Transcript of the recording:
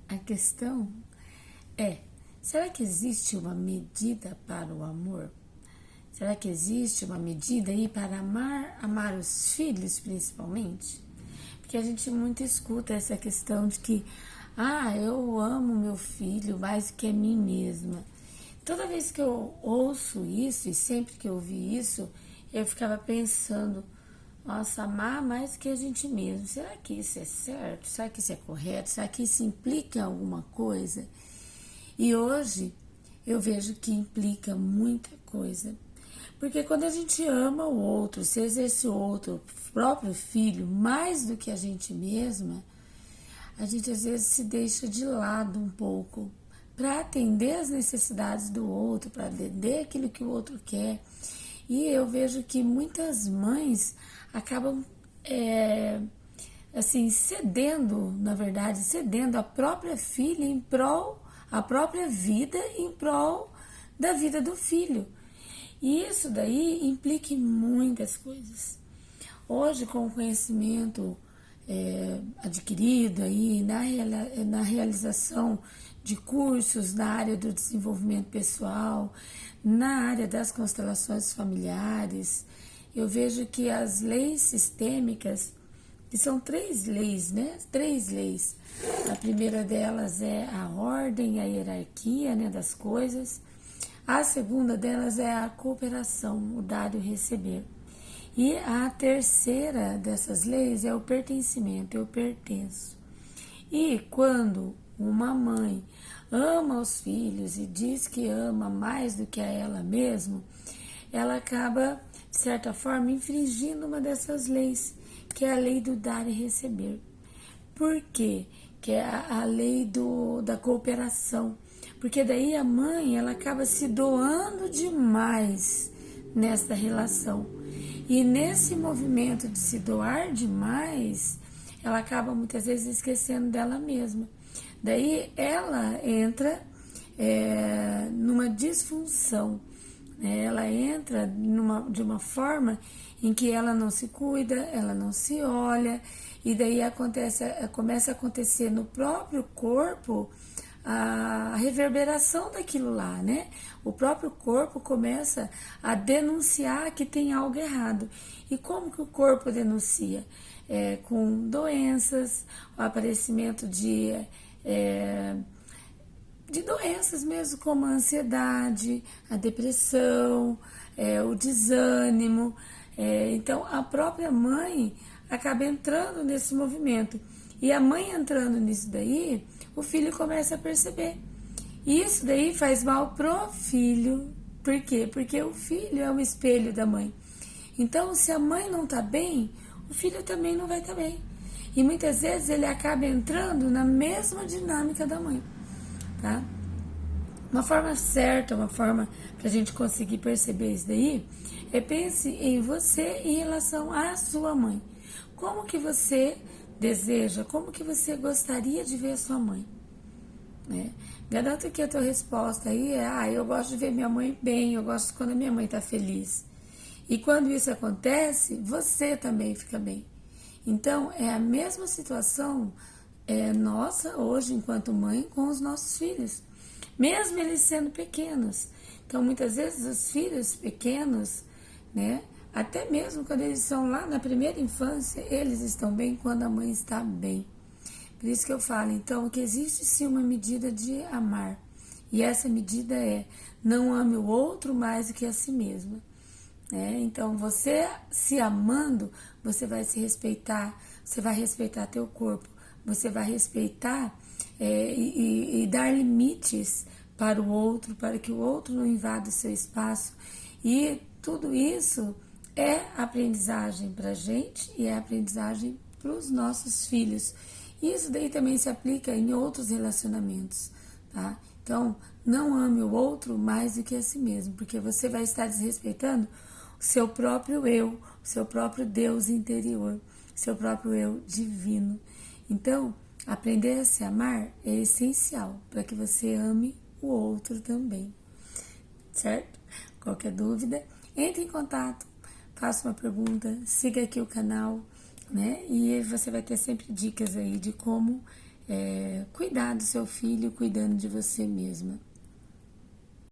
A questão é, será que existe uma medida para o amor? Será que existe uma medida aí para amar os filhos principalmente? Porque a gente muito escuta essa questão de que, eu amo meu filho mais do que a mim mesma. Toda vez que eu ouço isso, e sempre que eu ouvi isso, eu ficava pensando, nossa, amar mais que a gente mesmo. Será que isso é certo? Será que isso é correto? Será que isso implica em alguma coisa? E hoje eu vejo que implica muita coisa. Porque quando a gente ama o outro, seja esse outro, o próprio filho, mais do que a gente mesma, a gente às vezes se deixa de lado um pouco para atender as necessidades do outro, para atender aquilo que o outro quer. E eu vejo que muitas mães acabam assim, cedendo, na verdade, cedendo a própria filha em prol, a própria vida em prol da vida do filho. E isso daí implica em muitas coisas. Hoje, com o conhecimento adquirido aí na realização de cursos na área do desenvolvimento pessoal, na área das constelações familiares, eu vejo que as leis sistêmicas, que são 3 leis, né? 3 leis. A primeira delas é a ordem, a hierarquia, né, das coisas. A segunda delas é a cooperação, o dar e o receber. E a terceira dessas leis é o pertencimento, eu pertenço. E quando uma mãe ama os filhos e diz que ama mais do que a ela mesma, ela acaba, de certa forma, infringindo uma dessas leis, que é a lei do dar e receber. Por quê? Que é a lei da cooperação. Porque daí a mãe, ela acaba se doando demais nessa relação. E nesse movimento de se doar demais, ela acaba muitas vezes esquecendo dela mesma. Daí ela entra numa disfunção, né? Ela entra de uma forma em que ela não se cuida, ela não se olha, e daí começa a acontecer no próprio corpo a reverberação daquilo lá, né? O próprio corpo começa a denunciar que tem algo errado. E como que o corpo denuncia? Com doenças, o aparecimento de doenças mesmo, como a ansiedade, a depressão, o desânimo. Então, a própria mãe acaba entrando nesse movimento. E a mãe entrando nisso daí, o filho começa a perceber. E isso daí faz mal pro filho. Por quê? Porque o filho é um espelho da mãe. Então, se a mãe não tá bem, o filho também não vai estar bem. E muitas vezes ele acaba entrando na mesma dinâmica da mãe, tá? Uma forma certa, uma forma para a gente conseguir perceber isso daí, pense em você em relação à sua mãe. Como que você deseja, como que você gostaria de ver a sua mãe? Né? Garanto que a tua resposta aí é, eu gosto de ver minha mãe bem, eu gosto quando a minha mãe está feliz. E quando isso acontece, você também fica bem. Então, é a mesma situação nossa hoje, enquanto mãe, com os nossos filhos. Mesmo eles sendo pequenos. Então, muitas vezes, os filhos pequenos, né, até mesmo quando eles são lá na primeira infância, eles estão bem quando a mãe está bem. Por isso que eu falo, então, que existe sim uma medida de amar. E essa medida é, não ame o outro mais do que a si mesma. Então, você se amando, você vai se respeitar, você vai respeitar teu corpo, você vai respeitar e dar limites para o outro, para que o outro não invada o seu espaço. E tudo isso é aprendizagem para a gente e é aprendizagem para os nossos filhos. E isso daí também se aplica em outros relacionamentos, tá? Então, não ame o outro mais do que a si mesmo, porque você vai estar desrespeitando o seu próprio eu, o seu próprio Deus interior, o seu próprio eu divino. Então, aprender a se amar é essencial para que você ame o outro também, certo? Qualquer dúvida, entre em contato, faça uma pergunta, siga aqui o canal, né? E você vai ter sempre dicas aí de como cuidar do seu filho, cuidando de você mesma.